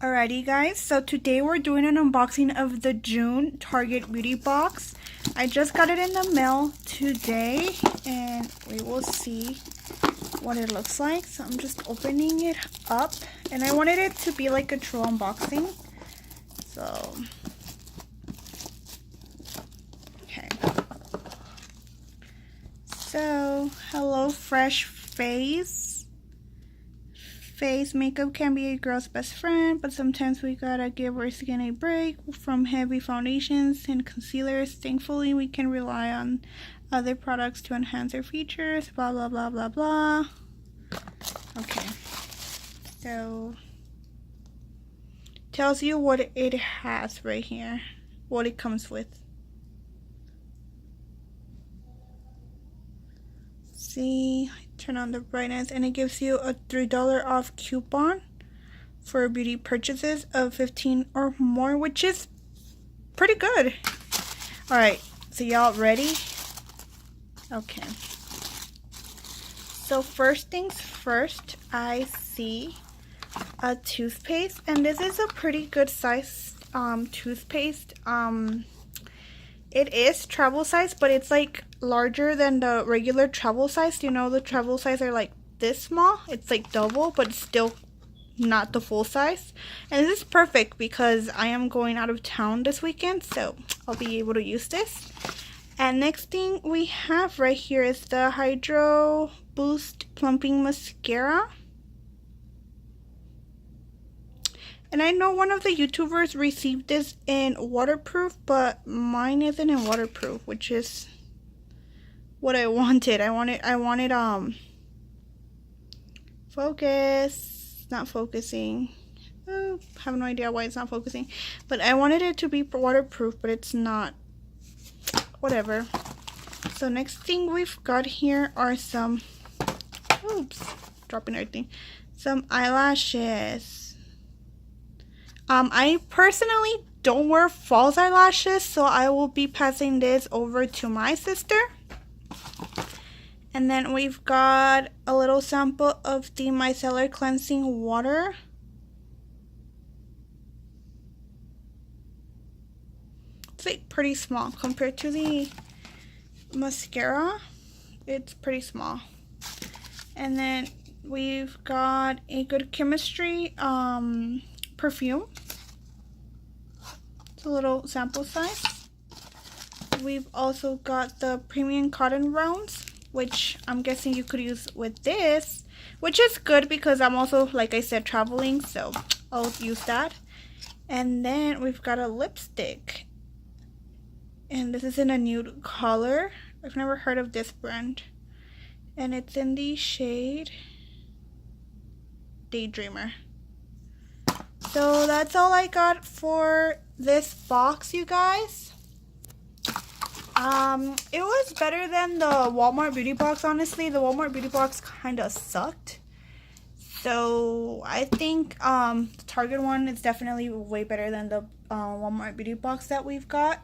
Alrighty guys, so today we're doing an unboxing of the June Target Beauty Box. I just got it in the mail today and we will see what it looks like. So I'm just opening it up and I wanted it to be like a true unboxing. So, okay. So, Hello Fresh Face. Face makeup can be a girl's best friend, but sometimes we gotta give our skin a break from heavy foundations and concealers. Thankfully, we can rely on other products to enhance our features, blah blah blah blah blah. Okay, so tells you what it has right here, what it comes with. See, turn on the brightness, and it gives you a $3 off coupon for beauty purchases of 15 or more, which is pretty good. All right, so y'all ready? Okay, so first things first, I see a toothpaste, and this is a pretty good size toothpaste. It is travel size, but it's like larger than the regular travel size. You know, the travel size are like this small. It's like double, but it's still not the full size. And this is perfect because I am going out of town this weekend, so I'll be able to use this. And next thing we have right here is the Hydro Boost Plumping Mascara. And I know one of the YouTubers received this in waterproof, but mine isn't in waterproof, which is what I wanted. I wanted focus, not focusing. Oh, I have no idea why it's not focusing. But I wanted it to be waterproof, but it's not. Whatever. So next thing we've got here are some, oops, dropping everything. Some eyelashes. I personally don't wear false eyelashes, so I will be passing this over to my sister. And then we've got a little sample of the Micellar Cleansing Water. It's like pretty small compared to the mascara. It's pretty small. And then we've got a Good Chemistry perfume. It's a little sample size. We've also got the Premium Cotton Rounds, which I'm guessing you could use with this, which is good because I'm also, like I said, traveling, so I'll use that. And then we've got a lipstick, and this is in a nude color. I've never heard of this brand, and it's in the shade Daydreamer. So that's all I got for this box, you guys. It was better than the Walmart Beauty Box, honestly. The Walmart Beauty Box kind of sucked. So I think the Target one is definitely way better than the Walmart Beauty Box that we've got.